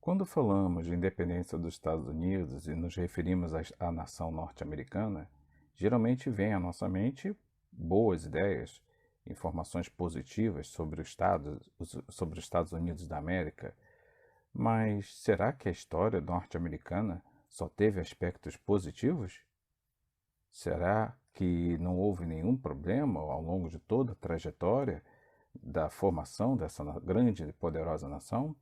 Quando falamos de independência dos Estados Unidos e nos referimos à nação norte-americana, geralmente vem à nossa mente boas ideias, informações positivas sobre sobre os Estados Unidos da América. Mas será que a história norte-americana só teve aspectos positivos? Será que não houve nenhum problema ao longo de toda a trajetória da formação dessa grande e poderosa nação?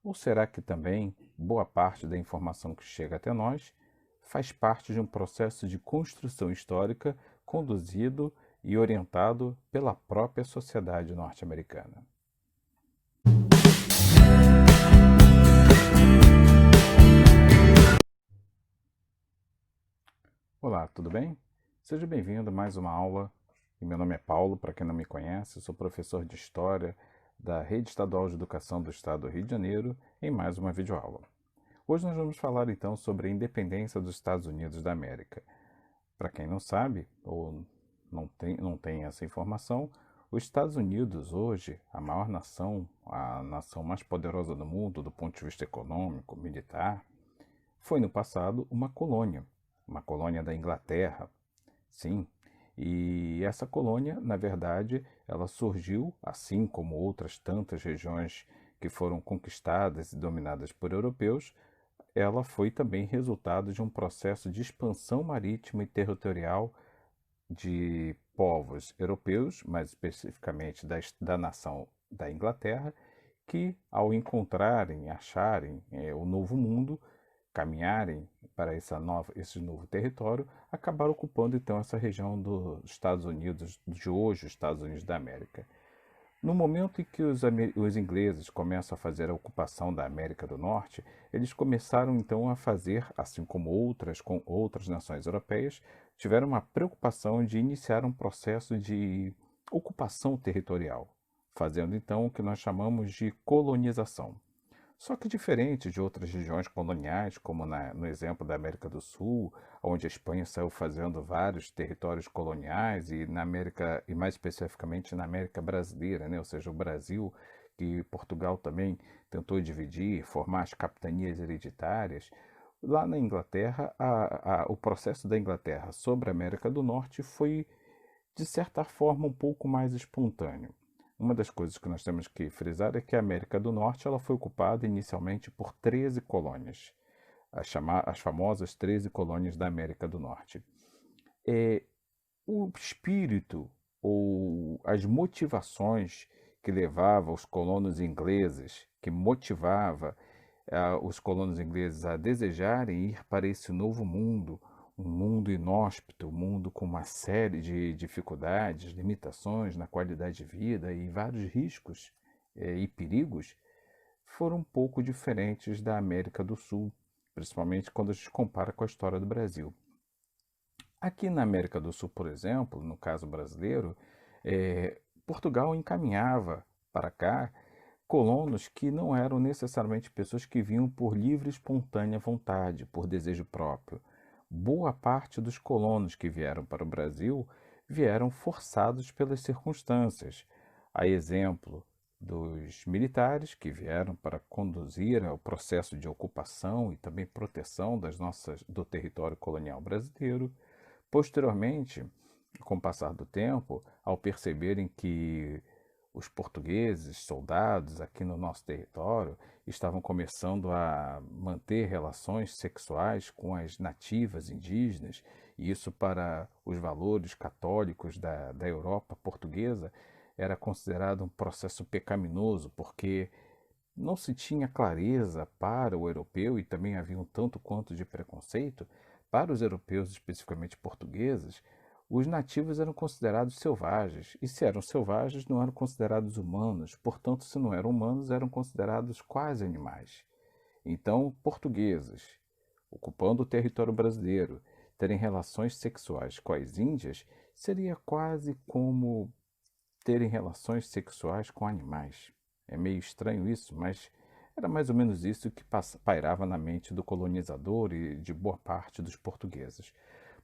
Ou será que também boa parte da informação que chega até nós faz parte de um processo de construção histórica conduzido e orientado pela própria sociedade norte-americana? Olá, tudo bem? Seja bem-vindo a mais uma aula. E meu nome é Paulo, para quem não me conhece, sou professor de História da Rede Estadual de Educação do Estado do Rio de Janeiro, em mais uma videoaula. Hoje nós vamos falar então sobre a independência dos Estados Unidos da América. Para quem não sabe ou não tem essa informação, os Estados Unidos hoje, a nação mais poderosa do mundo do ponto de vista econômico, militar, foi no passado uma colônia da Inglaterra, sim. E essa colônia, na verdade, ela surgiu, assim como outras tantas regiões que foram conquistadas e dominadas por europeus, ela foi também resultado de um processo de expansão marítima e territorial de povos europeus, mais especificamente da nação da Inglaterra, que ao encontrarem, acharem o novo mundo, caminharem para esse novo território, acabaram ocupando então essa região dos Estados Unidos de hoje, os Estados Unidos da América. No momento em que os ingleses começam a fazer a ocupação da América do Norte, eles começaram então a fazer, assim como com outras nações europeias, tiveram uma preocupação de iniciar um processo de ocupação territorial, fazendo então o que nós chamamos de colonização. Só que diferente de outras regiões coloniais, como no exemplo da América do Sul, onde a Espanha saiu fazendo vários territórios coloniais, e na América, e mais especificamente na América brasileira, né? Ou seja, o Brasil, que Portugal também tentou dividir, formar as capitanias hereditárias. Lá na Inglaterra, o processo da Inglaterra sobre a América do Norte foi, de certa forma, um pouco mais espontâneo. Uma das coisas que nós temos que frisar é que a América do Norte ela foi ocupada inicialmente por 13 colônias, as famosas 13 colônias da América do Norte. É, o espírito ou as motivações que levava os colonos ingleses, que motivava os colonos ingleses a desejarem ir para esse novo mundo, um mundo inóspito, um mundo com uma série de dificuldades, limitações na qualidade de vida e vários riscos e perigos, foram um pouco diferentes da América do Sul, principalmente quando a gente compara com a história do Brasil. Aqui na América do Sul, por exemplo, no caso brasileiro, Portugal encaminhava para cá colonos que não eram necessariamente pessoas que vinham por livre e espontânea vontade, por desejo próprio. Boa parte dos colonos que vieram para o Brasil vieram forçados pelas circunstâncias. A exemplo dos militares que vieram para conduzir o processo de ocupação e também proteção do território colonial brasileiro. Posteriormente, com o passar do tempo, ao perceberem que os portugueses, soldados aqui no nosso território, estavam começando a manter relações sexuais com as nativas indígenas, e isso para os valores católicos da Europa portuguesa era considerado um processo pecaminoso, porque não se tinha clareza para o europeu e também havia um tanto quanto de preconceito para os europeus, especificamente portugueses. Os nativos eram considerados selvagens, e se eram selvagens, não eram considerados humanos, portanto, se não eram humanos, eram considerados quase animais. Então, portugueses, ocupando o território brasileiro, terem relações sexuais com as índias, seria quase como terem relações sexuais com animais. É meio estranho isso, mas era mais ou menos isso que pairava na mente do colonizador e de boa parte dos portugueses.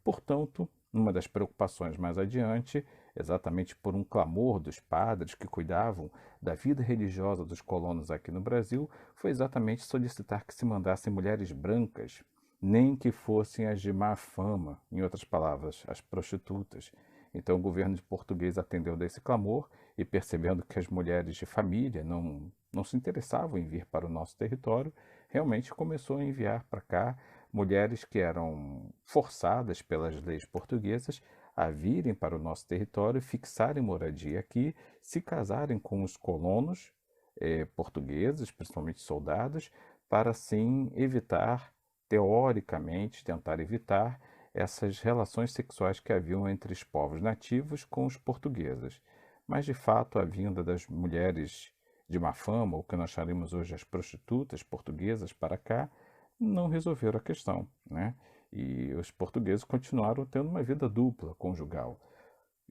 Portanto, uma das preocupações mais adiante exatamente por um clamor dos padres que cuidavam da vida religiosa dos colonos aqui no Brasil, foi exatamente solicitar que se mandassem mulheres brancas, nem que fossem as de má fama, em outras palavras, as prostitutas. Então o governo de português atendeu desse clamor e, percebendo que as mulheres de família não se interessavam em vir para o nosso território, realmente começou a enviar para cá mulheres que eram forçadas pelas leis portuguesas a virem para o nosso território, fixarem moradia aqui, se casarem com os colonos portugueses, principalmente soldados, para assim evitar, teoricamente, tentar evitar essas relações sexuais que haviam entre os povos nativos com os portugueses. Mas, de fato, a vinda das mulheres de má fama, ou que nós chamaremos hoje as prostitutas portuguesas para cá, não resolveram a questão, né? E os portugueses continuaram tendo uma vida dupla, conjugal.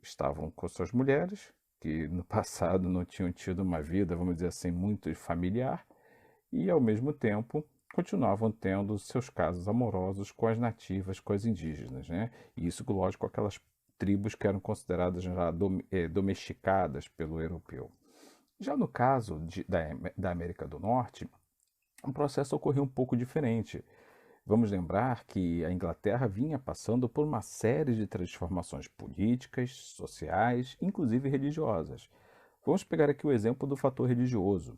Estavam com suas mulheres, que no passado não tinham tido uma vida, vamos dizer assim, muito familiar, e ao mesmo tempo continuavam tendo seus casos amorosos com as nativas, com as indígenas, né? E isso, lógico, aquelas tribos que eram consideradas já domesticadas pelo europeu. Já no caso da América do Norte, o processo ocorreu um pouco diferente. Vamos lembrar que a Inglaterra vinha passando por uma série de transformações políticas, sociais, inclusive religiosas. Vamos pegar aqui o exemplo do fator religioso.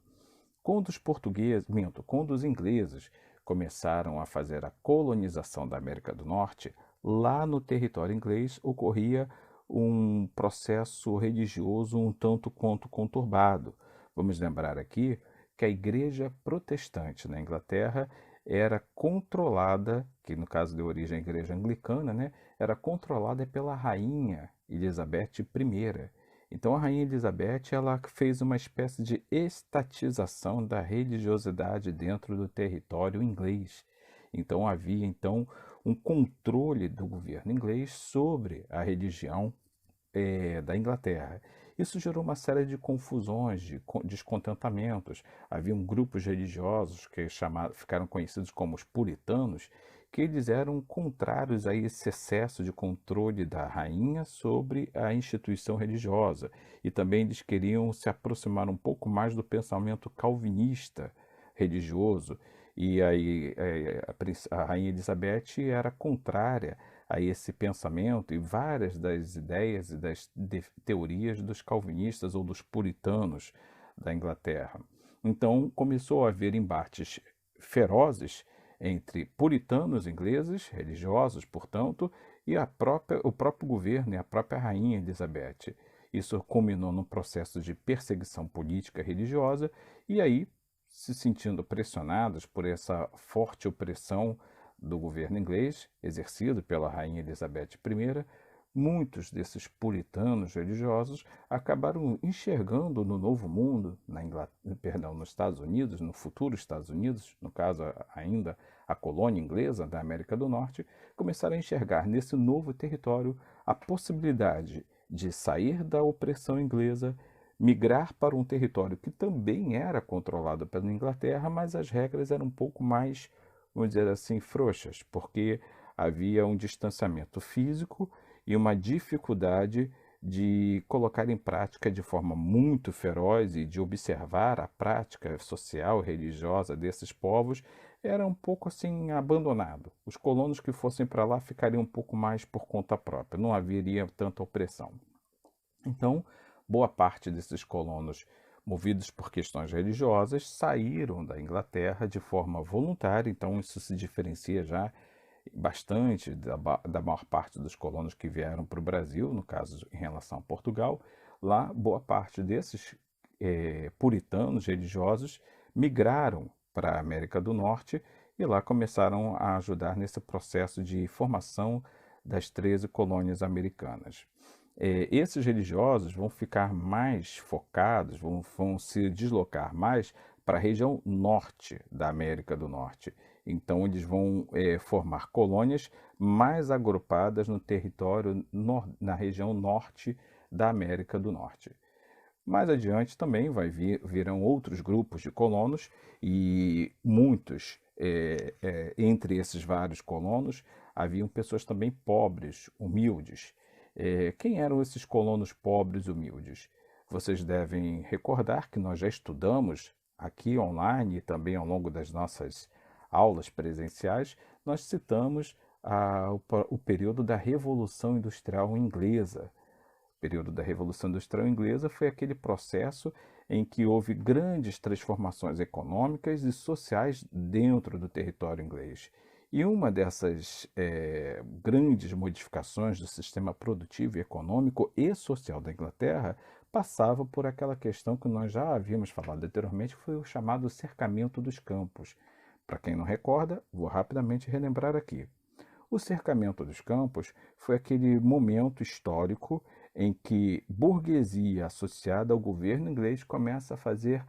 Quando os portugueses, quando os ingleses começaram a fazer a colonização da América do Norte, lá no território inglês ocorria um processo religioso um tanto quanto conturbado. Vamos lembrar aqui que a igreja protestante na Inglaterra era controlada, que no caso de origem a igreja anglicana, né, era controlada pela rainha Elizabeth I. Então a rainha Elizabeth ela fez uma espécie de estatização da religiosidade dentro do território inglês. Então havia um controle do governo inglês sobre a religião da Inglaterra. Isso gerou uma série de confusões, de descontentamentos. Haviam grupos religiosos que ficaram conhecidos como os puritanos, que eles eram contrários a esse excesso de controle da rainha sobre a instituição religiosa. E também eles queriam se aproximar um pouco mais do pensamento calvinista religioso. E aí a rainha Elizabeth era contrária a esse pensamento e várias das ideias e das teorias dos calvinistas ou dos puritanos da Inglaterra. Então começou a haver embates ferozes entre puritanos ingleses, religiosos, portanto, e o próprio governo e a própria rainha Elizabeth. Isso culminou num processo de perseguição política e religiosa, e aí, se sentindo pressionados por essa forte opressão do governo inglês, exercido pela rainha Elizabeth I, muitos desses puritanos religiosos acabaram enxergando no Novo Mundo, nos Estados Unidos, no futuro Estados Unidos, no caso ainda a colônia inglesa da América do Norte, começaram a enxergar nesse novo território a possibilidade de sair da opressão inglesa, migrar para um território que também era controlado pela Inglaterra, mas as regras eram um pouco mais, vamos dizer assim, frouxas, porque havia um distanciamento físico e uma dificuldade de colocar em prática de forma muito feroz e de observar a prática social e religiosa desses povos era um pouco assim abandonado. Os colonos que fossem para lá ficariam um pouco mais por conta própria, não haveria tanta opressão. Então, boa parte desses colonos, movidos por questões religiosas, saíram da Inglaterra de forma voluntária, então isso se diferencia já bastante da maior parte dos colonos que vieram para o Brasil, no caso em relação a Portugal. Lá, boa parte desses puritanos religiosos migraram para a América do Norte e lá começaram a ajudar nesse processo de formação das 13 colônias americanas. Esses religiosos vão ficar mais focados, vão se deslocar mais para a região norte da América do Norte. Então, eles vão formar colônias mais agrupadas no território, na região norte da América do Norte. Mais adiante também virão outros grupos de colonos e muitos, entre esses vários colonos, haviam pessoas também pobres, humildes. Quem eram esses colonos pobres e humildes? Vocês devem recordar que nós já estudamos aqui online e também ao longo das nossas aulas presenciais, nós citamos o período da Revolução Industrial Inglesa. O período da Revolução Industrial Inglesa foi aquele processo em que houve grandes transformações econômicas e sociais dentro do território inglês. E uma dessas grandes modificações do sistema produtivo, econômico e social da Inglaterra passava por aquela questão que nós já havíamos falado anteriormente, que foi o chamado cercamento dos campos. Para quem não recorda, vou rapidamente relembrar aqui. O cercamento dos campos foi aquele momento histórico em que burguesia associada ao governo inglês começa a fazer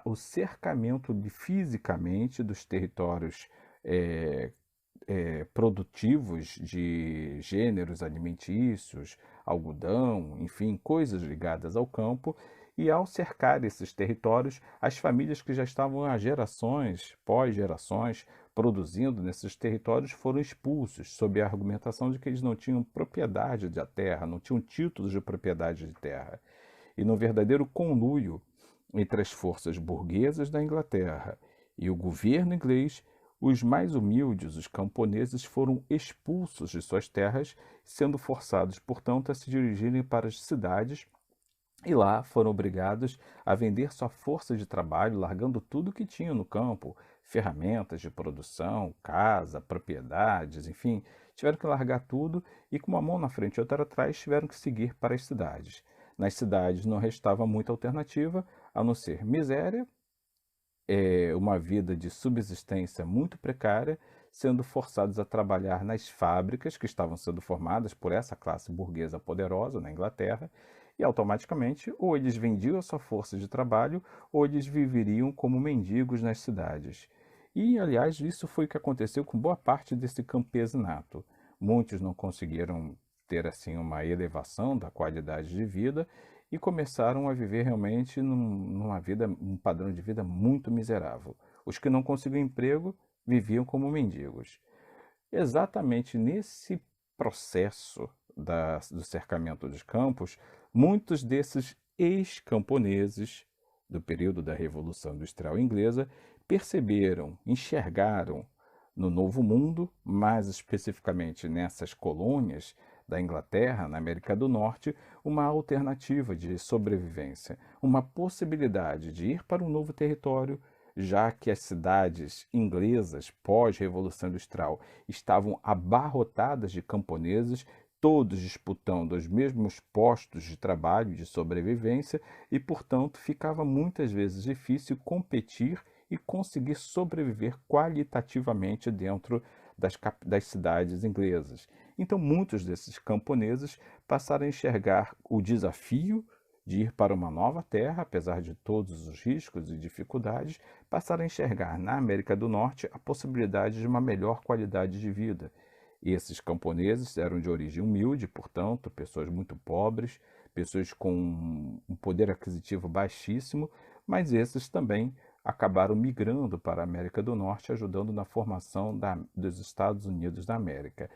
o cercamento fisicamente dos territórios eh, produtivos de gêneros alimentícios, algodão, enfim, coisas ligadas ao campo. E ao cercar esses territórios, as famílias que já estavam há gerações, pós-gerações, produzindo nesses territórios foram expulsos, sob a argumentação de que eles não tinham propriedade da terra, não tinham títulos de propriedade de terra. E no verdadeiro conluio entre as forças burguesas da Inglaterra e o governo inglês, os mais humildes, os camponeses, foram expulsos de suas terras, sendo forçados, portanto, a se dirigirem para as cidades e lá foram obrigados a vender sua força de trabalho, largando tudo que tinham no campo, ferramentas de produção, casa, propriedades, enfim, tiveram que largar tudo e com uma mão na frente e outra atrás tiveram que seguir para as cidades. Nas cidades não restava muita alternativa a não ser miséria, uma vida de subsistência muito precária, sendo forçados a trabalhar nas fábricas que estavam sendo formadas por essa classe burguesa poderosa na Inglaterra, e automaticamente ou eles vendiam a sua força de trabalho ou eles viveriam como mendigos nas cidades. E, aliás, isso foi o que aconteceu com boa parte desse campesinato. Muitos não conseguiram ter assim uma elevação da qualidade de vida e começaram a viver realmente numa vida, um padrão de vida muito miserável. Os que não conseguiam emprego viviam como mendigos. Exatamente nesse processo do cercamento dos campos, muitos desses ex-camponeses do período da Revolução Industrial Inglesa perceberam, enxergaram no Novo Mundo, mais especificamente nessas colônias da Inglaterra, na América do Norte, uma alternativa de sobrevivência, uma possibilidade de ir para um novo território, já que as cidades inglesas pós-Revolução Industrial estavam abarrotadas de camponeses, todos disputando os mesmos postos de trabalho e de sobrevivência, e, portanto, ficava muitas vezes difícil competir e conseguir sobreviver qualitativamente dentro das cidades inglesas. Então, muitos desses camponeses passaram a enxergar o desafio de ir para uma nova terra, apesar de todos os riscos e dificuldades, passaram a enxergar na América do Norte a possibilidade de uma melhor qualidade de vida. E esses camponeses eram de origem humilde, portanto, pessoas muito pobres, pessoas com um poder aquisitivo baixíssimo, mas esses também acabaram migrando para a América do Norte, ajudando na formação dos Estados Unidos da América.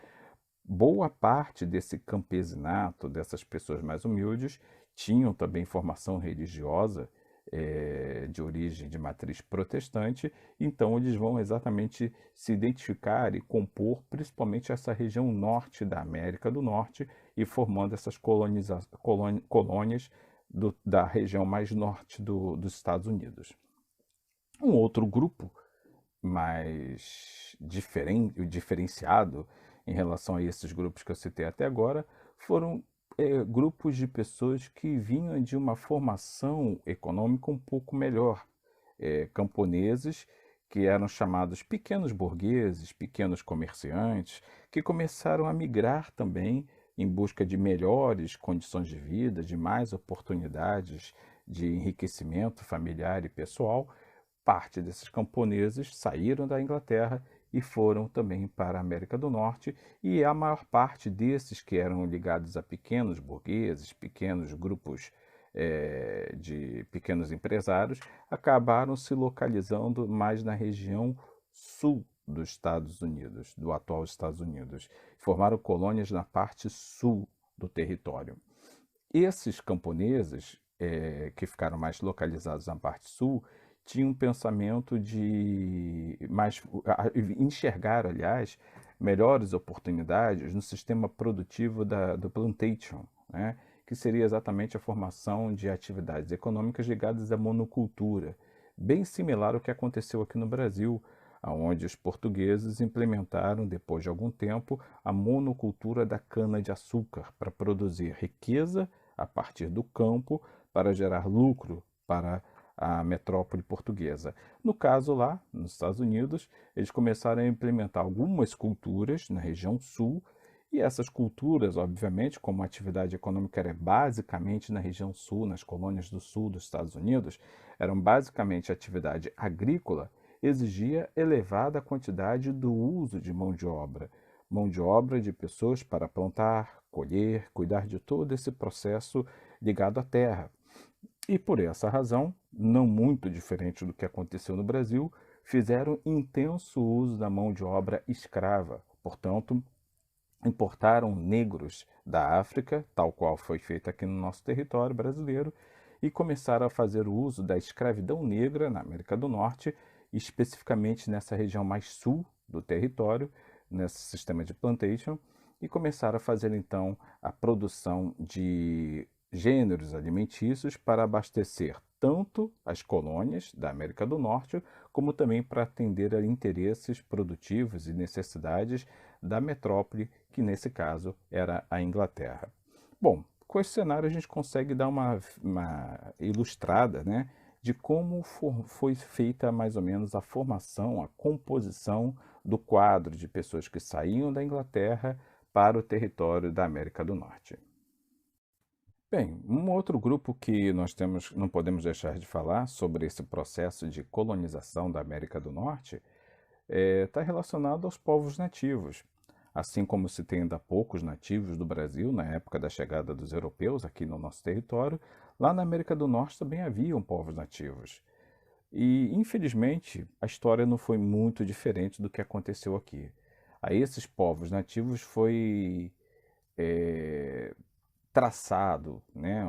Boa parte desse campesinato, dessas pessoas mais humildes, tinham também formação religiosa, de origem de matriz protestante, então eles vão exatamente se identificar e compor principalmente essa região norte da América do Norte e formando essas colônias da região mais norte dos Estados Unidos. Um outro grupo mais diferenciado em relação a esses grupos que eu citei até agora foram grupos de pessoas que vinham de uma formação econômica um pouco melhor, camponeses que eram chamados pequenos burgueses, pequenos comerciantes, que começaram a migrar também em busca de melhores condições de vida, de mais oportunidades de enriquecimento familiar e pessoal. Parte desses camponeses saíram da Inglaterra e foram também para a América do Norte, e a maior parte desses que eram ligados a pequenos burgueses, pequenos grupos de pequenos empresários, acabaram se localizando mais na região sul dos Estados Unidos, do atual Estados Unidos. Formaram colônias na parte sul do território. Esses camponeses, que ficaram mais localizados na parte sul, tinham um pensamento de enxergar, aliás, melhores oportunidades no sistema produtivo do plantation, né? Que seria exatamente a formação de atividades econômicas ligadas à monocultura, bem similar ao que aconteceu aqui no Brasil, onde os portugueses implementaram, depois de algum tempo, a monocultura da cana-de-açúcar para produzir riqueza a partir do campo para gerar lucro para a metrópole portuguesa. No caso lá, nos Estados Unidos, eles começaram a implementar algumas culturas na região sul, e essas culturas, obviamente, como a atividade econômica era basicamente na região sul, nas colônias do sul dos Estados Unidos, eram basicamente atividade agrícola, exigia elevada quantidade do uso de mão de obra de pessoas para plantar, colher, cuidar de todo esse processo ligado à terra. E por essa razão, não muito diferente do que aconteceu no Brasil, fizeram intenso uso da mão de obra escrava. Portanto, importaram negros da África, tal qual foi feito aqui no nosso território brasileiro, e começaram a fazer o uso da escravidão negra na América do Norte, especificamente nessa região mais sul do território, nesse sistema de plantation, e começaram a fazer então a produção de gêneros alimentícios para abastecer tanto as colônias da América do Norte, como também para atender a interesses produtivos e necessidades da metrópole, que nesse caso era a Inglaterra. Bom, com esse cenário a gente consegue dar uma ilustrada, né, de como foi feita mais ou menos a formação, a composição do quadro de pessoas que saíam da Inglaterra para o território da América do Norte. Bem, um outro grupo que não podemos deixar de falar sobre esse processo de colonização da América do Norte está relacionado aos povos nativos. Assim como se tem ainda poucos nativos do Brasil na época da chegada dos europeus aqui no nosso território, lá na América do Norte também haviam povos nativos. E, infelizmente, a história não foi muito diferente do que aconteceu aqui. A esses povos nativos foi traçado, né,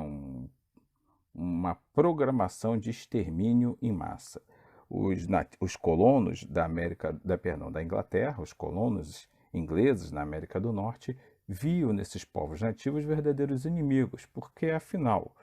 uma programação de extermínio em massa. Os colonos da Inglaterra, os colonos ingleses na América do Norte, viam nesses povos nativos verdadeiros inimigos, porque afinal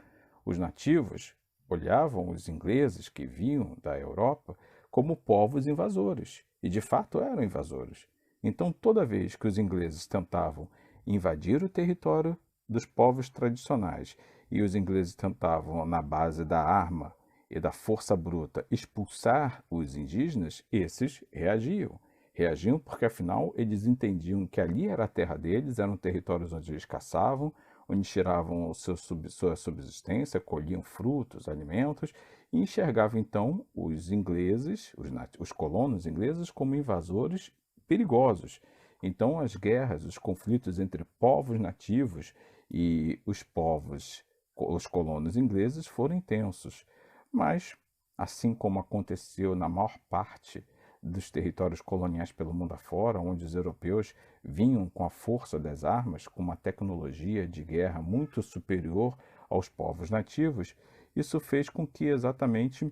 os nativos olhavam os ingleses que vinham da Europa como povos invasores, e de fato eram invasores. Então, toda vez que os ingleses tentavam invadir o território dos povos tradicionais e os ingleses tentavam, na base da arma e da força bruta, expulsar os indígenas, esses reagiam. Reagiam porque, afinal, eles entendiam que ali era a terra deles, eram territórios onde eles caçavam, onde tiravam sua subsistência, colhiam frutos, alimentos, e enxergavam, então, os ingleses, os colonos ingleses, como invasores perigosos. Então, as guerras, os conflitos entre povos nativos e os colonos ingleses foram intensos. Mas, assim como aconteceu na maior parte dos territórios coloniais pelo mundo afora, onde os europeus vinham com a força das armas, com uma tecnologia de guerra muito superior aos povos nativos, isso fez com que exatamente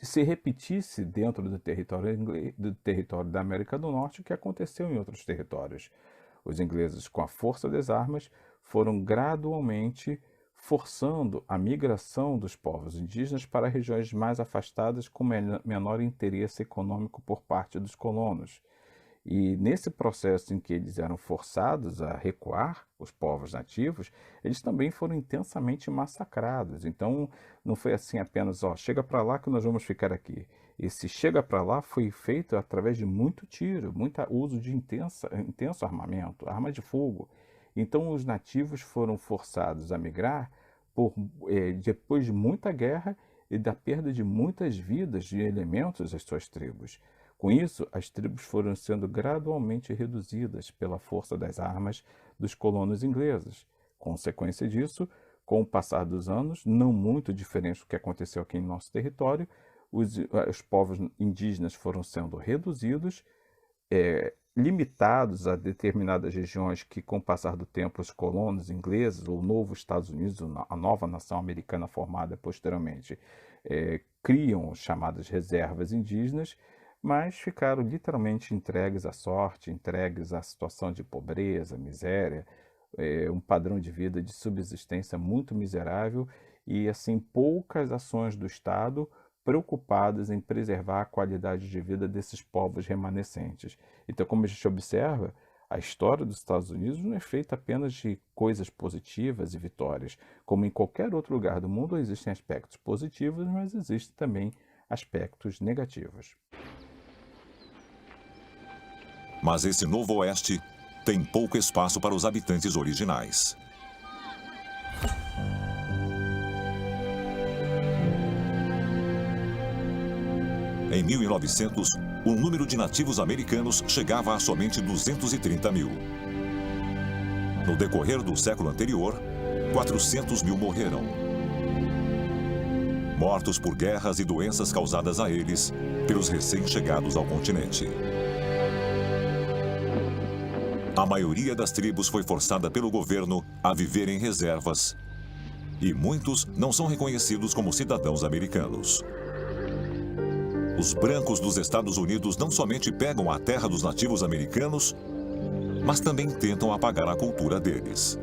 se repetisse dentro do território da América do Norte o que aconteceu em outros territórios. Os ingleses, com a força das armas, foram gradualmente forçando a migração dos povos indígenas para regiões mais afastadas com menor interesse econômico por parte dos colonos. E nesse processo em que eles eram forçados a recuar, os povos nativos, eles também foram intensamente massacrados. Então, não foi assim apenas, ó, chega para lá que nós vamos ficar aqui. Esse chega para lá foi feito através de muito tiro, muito uso de intenso armamento, arma de fogo. Então, os nativos foram forçados a migrar depois de muita guerra e da perda de muitas vidas de elementos das suas tribos. Com isso, as tribos foram sendo gradualmente reduzidas pela força das armas dos colonos ingleses. Consequência disso, com o passar dos anos, não muito diferente do que aconteceu aqui em nosso território, os povos indígenas foram sendo reduzidos, limitados a determinadas regiões que, com o passar do tempo, os colonos ingleses, o novo Estados Unidos, a nova nação americana formada posteriormente, criam as chamadas reservas indígenas, mas ficaram literalmente entregues à sorte, entregues à situação de pobreza, miséria, um padrão de vida de subsistência muito miserável e, assim, poucas ações do Estado preocupadas em preservar a qualidade de vida desses povos remanescentes. Então, como a gente observa, a história dos Estados Unidos não é feita apenas de coisas positivas e vitórias. Como em qualquer outro lugar do mundo, existem aspectos positivos, mas existem também aspectos negativos. Mas esse novo oeste tem pouco espaço para os habitantes originais. Em 1900, o número de nativos americanos chegava a somente 230 mil. No decorrer do século anterior, 400 mil morreram. Mortos por guerras e doenças causadas a eles pelos recém-chegados ao continente. A maioria das tribos foi forçada pelo governo a viver em reservas, e muitos não são reconhecidos como cidadãos americanos. Os brancos dos Estados Unidos não somente pegam a terra dos nativos americanos, mas também tentam apagar a cultura deles.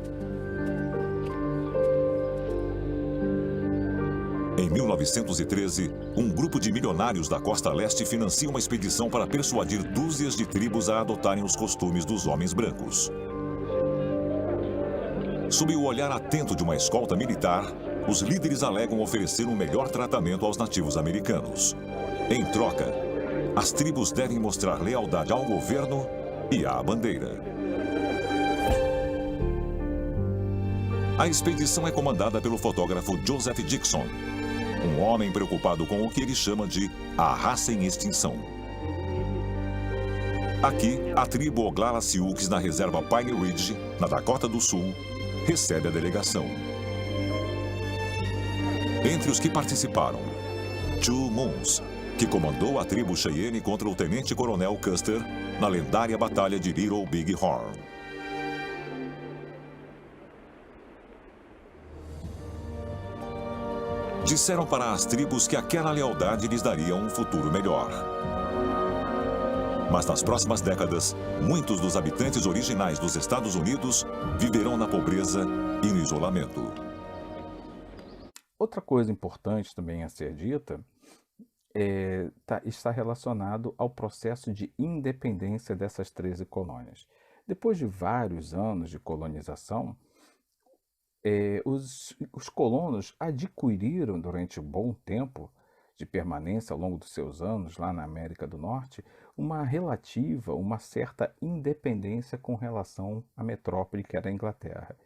Em 1913, um grupo de milionários da costa leste financia uma expedição para persuadir dúzias de tribos a adotarem os costumes dos homens brancos. Sob o olhar atento de uma escolta militar, os líderes alegam oferecer um melhor tratamento aos nativos americanos. Em troca, as tribos devem mostrar lealdade ao governo e à bandeira. A expedição é comandada pelo fotógrafo Joseph Dixon, um homem preocupado com o que ele chama de a raça em extinção. Aqui, a tribo Oglala Sioux, na reserva Pine Ridge, na Dakota do Sul, recebe a delegação. Entre os que participaram, Two Moons, que comandou a tribo Cheyenne contra o tenente-coronel Custer na lendária batalha de Little Big Horn. Disseram para as tribos que aquela lealdade lhes daria um futuro melhor. Mas nas próximas décadas, muitos dos habitantes originais dos Estados Unidos viverão na pobreza e no isolamento. Outra coisa importante também a ser dita está relacionado ao processo de independência dessas 13 colônias. Depois de vários anos de colonização, os colonos adquiriram, durante um bom tempo de permanência ao longo dos seus anos lá na América do Norte, uma certa independência com relação à metrópole que era a Inglaterra.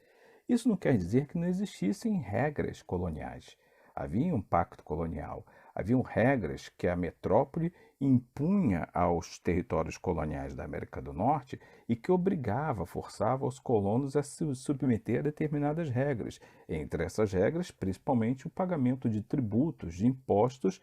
Isso não quer dizer que não existissem regras coloniais. Havia um pacto colonial, haviam regras que a metrópole impunha aos territórios coloniais da América do Norte e que forçava os colonos a se submeter a determinadas regras. Entre essas regras, principalmente o pagamento de tributos, de impostos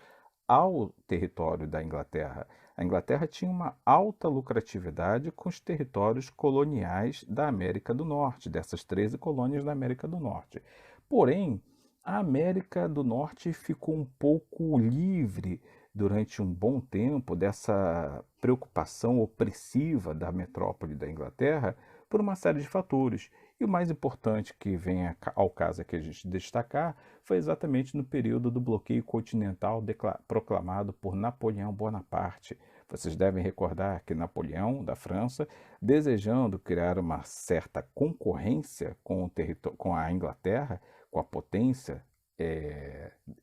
ao território da Inglaterra. A Inglaterra tinha uma alta lucratividade com os territórios coloniais da América do Norte, dessas 13 colônias da América do Norte. Porém, a América do Norte ficou um pouco livre durante um bom tempo dessa preocupação opressiva da metrópole da Inglaterra por uma série de fatores. E o mais importante que vem ao caso aqui a gente destacar foi exatamente no período do bloqueio continental proclamado por Napoleão Bonaparte. Vocês devem recordar que Napoleão, da França, desejando criar uma certa concorrência com a Inglaterra, com a potência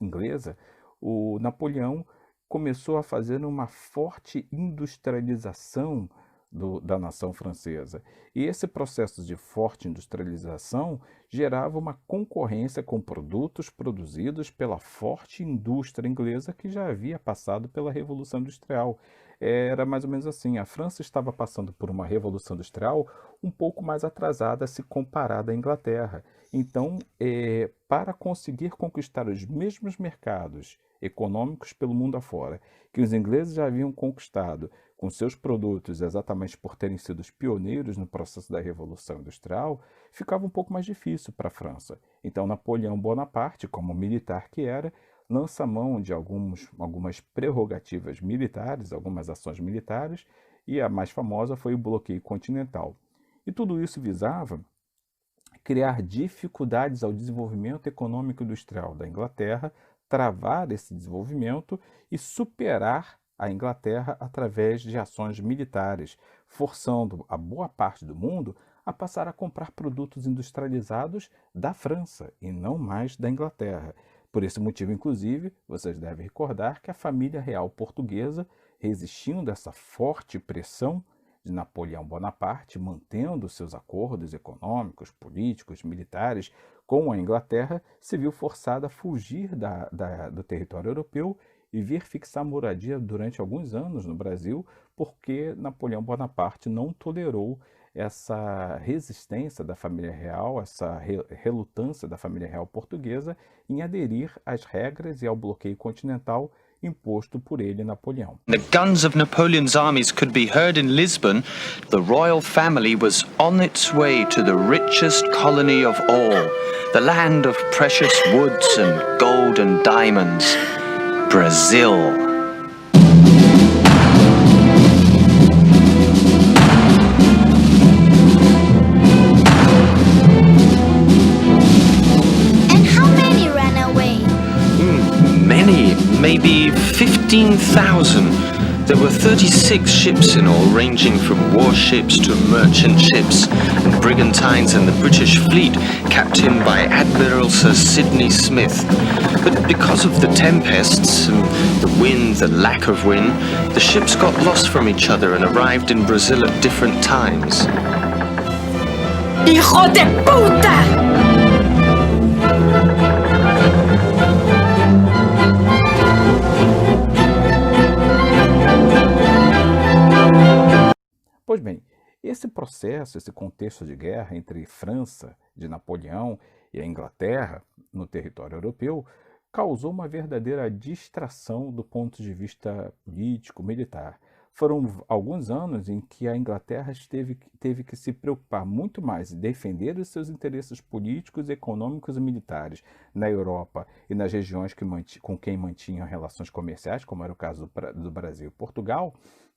inglesa, o Napoleão começou a fazer uma forte industrialização da nação francesa. E esse processo de forte industrialização gerava uma concorrência com produtos produzidos pela forte indústria inglesa que já havia passado pela Revolução Industrial. Era mais ou menos assim, a França estava passando por uma Revolução Industrial um pouco mais atrasada se comparada à Inglaterra. Então, para conseguir conquistar os mesmos mercados econômicos pelo mundo afora, que os ingleses já haviam conquistado, com seus produtos, exatamente por terem sido os pioneiros no processo da Revolução Industrial, ficava um pouco mais difícil para a França. Então, Napoleão Bonaparte, como militar que era, lança mão de algumas prerrogativas militares, algumas ações militares, e a mais famosa foi o bloqueio continental. E tudo isso visava criar dificuldades ao desenvolvimento econômico industrial da Inglaterra, travar esse desenvolvimento e superar a Inglaterra através de ações militares, forçando a boa parte do mundo a passar a comprar produtos industrializados da França e não mais da Inglaterra. Por esse motivo, inclusive, vocês devem recordar que a família real portuguesa, resistindo a essa forte pressão de Napoleão Bonaparte, mantendo seus acordos econômicos, políticos, militares com a Inglaterra, se viu forçada a fugir do território europeu e vir fixar moradia durante alguns anos no Brasil, porque Napoleão Bonaparte não tolerou essa resistência da família real, essa relutância da família real portuguesa em aderir às regras e ao bloqueio continental imposto por ele, Napoleão. The guns of Napoleon's armies could be heard in Lisbon. The royal family was on its way to the richest colony of all, the land of precious woods and gold and diamonds, Brazil. Maybe 15,000. There were 36 ships in all, ranging from warships to merchant ships and brigantines and the British fleet, captained by Admiral Sir Sidney Smith. But because of the tempests and the wind, the lack of wind, the ships got lost from each other and arrived in Brazil at different times. Hijo de puta! Pois bem, esse processo, esse contexto de guerra entre França, de Napoleão, e a Inglaterra no território europeu, causou uma verdadeira distração do ponto de vista político, militar. Foram alguns anos em que a Inglaterra teve que se preocupar muito mais em defender os seus interesses políticos, econômicos e militares na Europa e nas regiões com quem mantinham relações comerciais, como era o caso do Brasil e Portugal,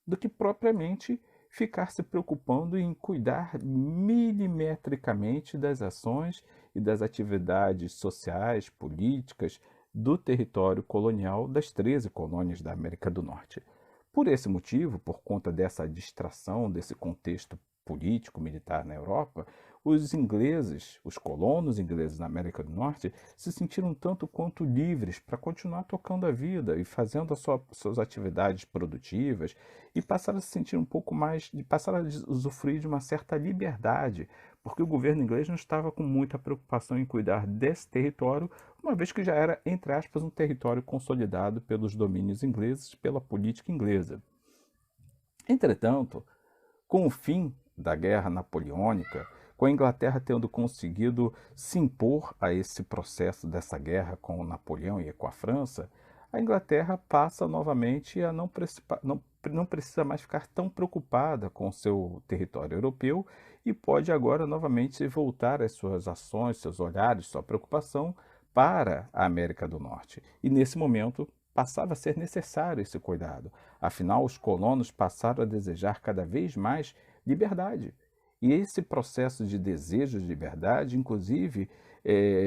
do que propriamente ficar se preocupando em cuidar milimetricamente das ações e das atividades sociais, políticas do território colonial das 13 colônias da América do Norte. Por esse motivo, por conta dessa distração, desse contexto político, militar na Europa, os ingleses, os colonos ingleses na América do Norte, se sentiram tanto quanto livres para continuar tocando a vida e fazendo suas atividades produtivas e passaram a se sentir um pouco mais, passaram a usufruir de uma certa liberdade, porque o governo inglês não estava com muita preocupação em cuidar desse território, uma vez que já era, entre aspas, um território consolidado pelos domínios ingleses, pela política inglesa. Entretanto, com o fim da Guerra Napoleônica, com a Inglaterra tendo conseguido se impor a esse processo dessa guerra com o Napoleão e com a França, a Inglaterra passa novamente a não precisa mais ficar tão preocupada com o seu território europeu e pode agora novamente voltar as suas ações, seus olhares, sua preocupação para a América do Norte. E nesse momento passava a ser necessário esse cuidado. Afinal, os colonos passaram a desejar cada vez mais liberdade. E esse processo de desejo de liberdade, inclusive,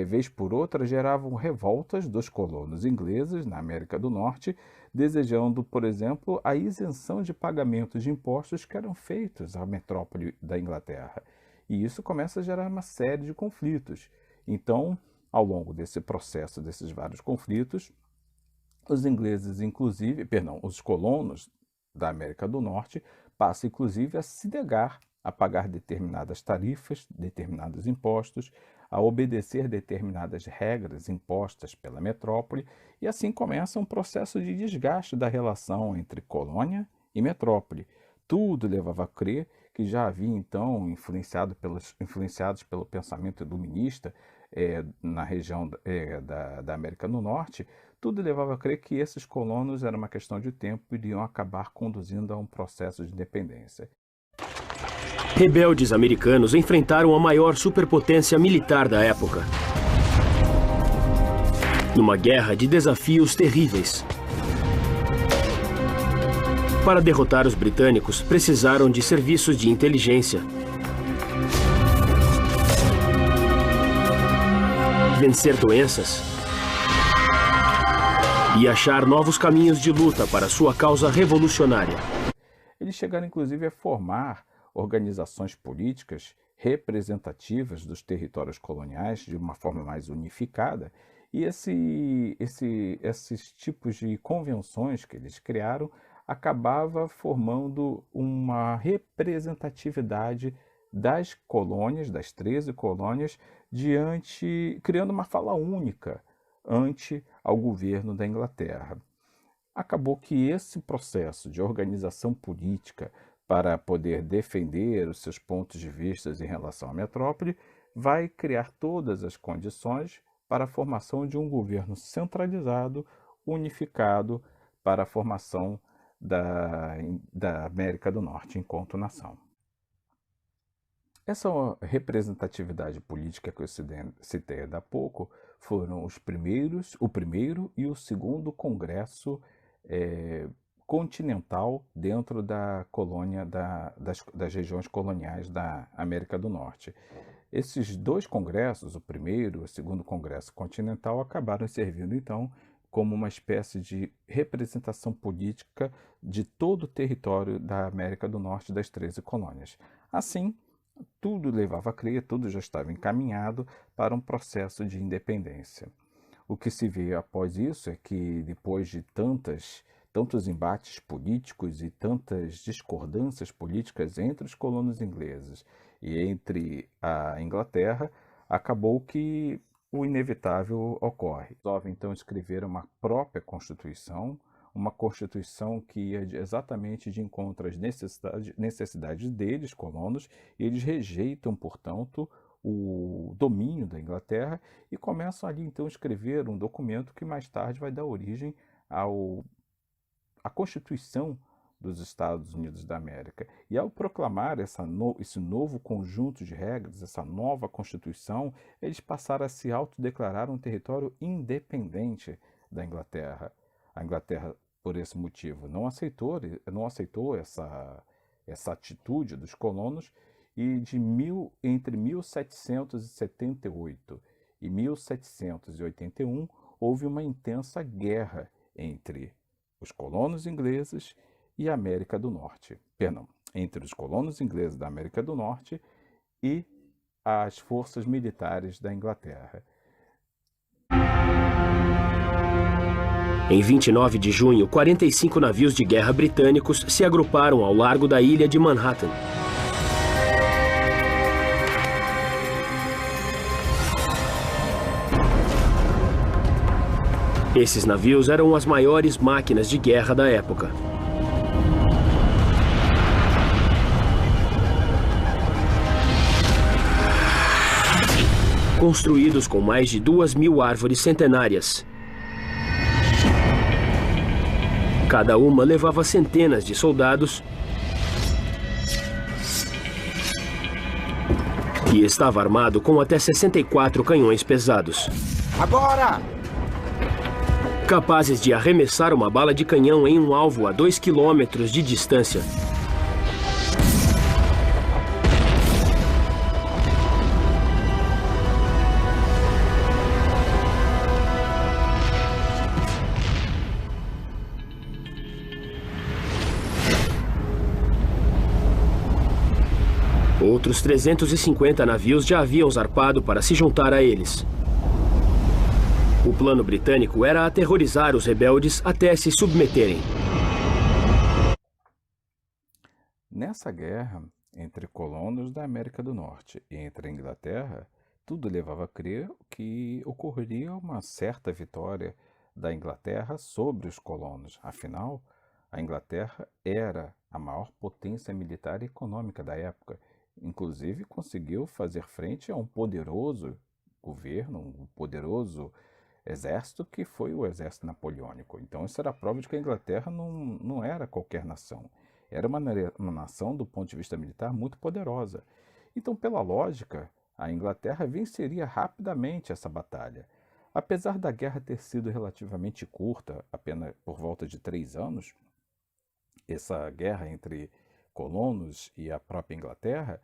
vez por outra, geravam revoltas dos colonos ingleses na América do Norte, desejando, por exemplo, a isenção de pagamentos de impostos que eram feitos à metrópole da Inglaterra. E isso começa a gerar uma série de conflitos. Então, ao longo desse processo, desses vários conflitos, os colonos da América do Norte passam, inclusive, a se negar a pagar determinadas tarifas, determinados impostos, a obedecer determinadas regras impostas pela metrópole, e assim começa um processo de desgaste da relação entre colônia e metrópole. Tudo levava a crer que já havia, então, influenciados pelo pensamento iluminista na região da América do Norte, tudo levava a crer que esses colonos, era uma questão de tempo, iriam acabar conduzindo a um processo de independência. Rebeldes americanos enfrentaram a maior superpotência militar da época, numa guerra de desafios terríveis. Para derrotar os britânicos, precisaram de serviços de inteligência, vencer doenças e achar novos caminhos de luta para sua causa revolucionária. Eles chegaram, inclusive, a formar organizações políticas representativas dos territórios coloniais de uma forma mais unificada, e esses tipos de convenções que eles criaram acabava formando uma representatividade das colônias, das 13 colônias, criando uma fala única ante ao governo da Inglaterra. Acabou que esse processo de organização política para poder defender os seus pontos de vista em relação à metrópole vai criar todas as condições para a formação de um governo centralizado, unificado, para a formação da América do Norte enquanto nação. Essa representatividade política que eu citei há pouco foram o primeiro e o segundo congresso continental dentro da colônia das regiões coloniais da América do Norte. Esses dois congressos, o primeiro e o segundo congresso continental, acabaram servindo então como uma espécie de representação política de todo o território da América do Norte das 13 colônias. Assim, tudo levava a crer, tudo já estava encaminhado para um processo de independência. O que se vê após isso é que, depois de tantos embates políticos e tantas discordâncias políticas entre os colonos ingleses e entre a Inglaterra, acabou que o inevitável ocorre. Resolve então escrever uma própria Constituição, uma Constituição que ia exatamente de encontro às necessidades deles, colonos, e eles rejeitam, portanto, o domínio da Inglaterra e começam ali então a escrever um documento que mais tarde vai dar origem à Constituição dos Estados Unidos da América. E ao proclamar esse novo conjunto de regras, essa nova Constituição, eles passaram a se autodeclarar um território independente da Inglaterra. A Inglaterra, por esse motivo, não aceitou essa atitude dos colonos, e entre 1778 e 1781 houve uma intensa guerra entre os colonos ingleses e a América do Norte. Perdão, entre os colonos ingleses da América do Norte e as forças militares da Inglaterra. Em 29 de junho, 45 navios de guerra britânicos se agruparam ao largo da ilha de Manhattan. Esses navios eram as maiores máquinas de guerra da época. Construídos com mais de 2.000 árvores centenárias. Cada uma levava centenas de soldados e estava armado com até 64 canhões pesados. Agora! Capazes de arremessar uma bala de canhão em um alvo a 2 quilômetros de distância. Outros 350 navios já haviam zarpado para se juntar a eles. O plano britânico era aterrorizar os rebeldes até se submeterem. Nessa guerra entre colonos da América do Norte e entre a Inglaterra, tudo levava a crer que ocorreria uma certa vitória da Inglaterra sobre os colonos. Afinal, a Inglaterra era a maior potência militar e econômica da época. Inclusive, conseguiu fazer frente a um poderoso governo, um poderoso exército que foi o exército napoleônico. Então isso era a prova de que a Inglaterra não era qualquer nação. Era uma nação, do ponto de vista militar, muito poderosa. Então, pela lógica, a Inglaterra venceria rapidamente essa batalha. Apesar da guerra ter sido relativamente curta, apenas por volta de 3 anos, essa guerra entre colonos e a própria Inglaterra,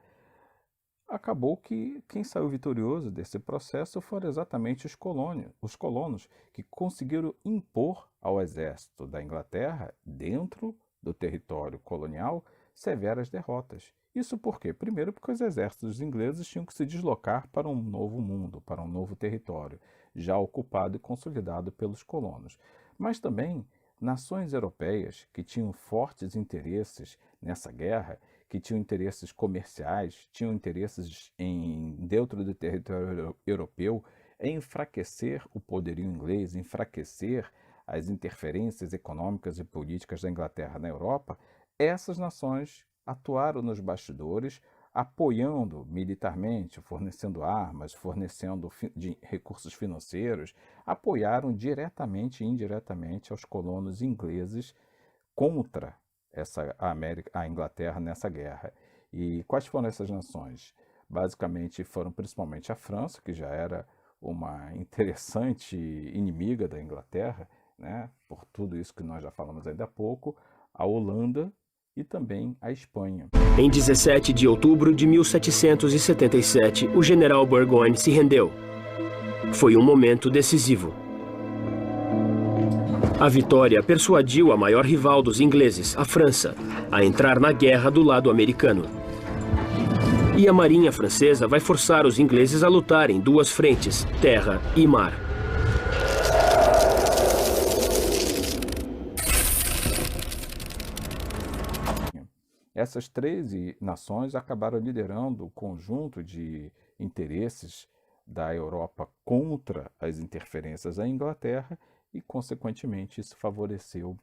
acabou que quem saiu vitorioso desse processo foram exatamente os colonos que conseguiram impor ao exército da Inglaterra, dentro do território colonial, severas derrotas. Isso por quê? Primeiro, porque os exércitos ingleses tinham que se deslocar para um novo mundo, para um novo território, já ocupado e consolidado pelos colonos. Mas também nações europeias que tinham fortes interesses nessa guerra, que tinham interesses comerciais, tinham interesses dentro do território europeu, em enfraquecer o poderio inglês, enfraquecer as interferências econômicas e políticas da Inglaterra na Europa, essas nações atuaram nos bastidores, apoiando militarmente, fornecendo armas, fornecendo recursos financeiros, apoiaram diretamente e indiretamente aos colonos ingleses contra a Inglaterra nessa guerra. E quais foram essas nações? Basicamente foram principalmente a França, que já era uma interessante inimiga da Inglaterra, né, por tudo isso que nós já falamos ainda há pouco, a Holanda e também a Espanha. Em 17 de outubro de 1777, o general Burgoyne se rendeu. Foi um momento decisivo. A vitória persuadiu a maior rival dos ingleses, a França, a entrar na guerra do lado americano. E a marinha francesa vai forçar os ingleses a lutar em 2 frentes, terra e mar. Essas 13 nações acabaram liderando o conjunto de interesses da Europa contra as interferências da Inglaterra e, consequentemente, isso favoreceu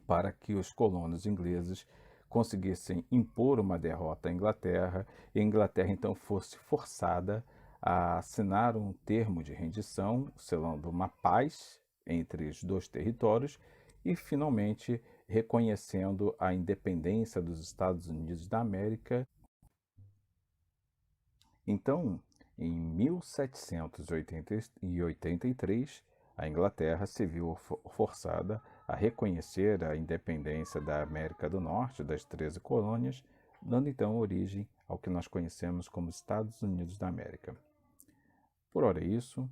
para que os colonos ingleses conseguissem impor uma derrota à Inglaterra e a Inglaterra, então, fosse forçada a assinar um termo de rendição, selando uma paz entre os 2 territórios e, finalmente, reconhecendo a independência dos Estados Unidos da América. Então, em 1783, a Inglaterra se viu forçada a reconhecer a independência da América do Norte, das 13 colônias, dando então origem ao que nós conhecemos como Estados Unidos da América. Por hora é isso.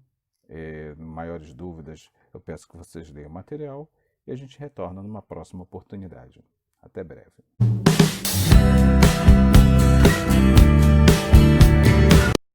Maiores dúvidas, eu peço que vocês leiam o material e a gente retorna numa próxima oportunidade. Até breve.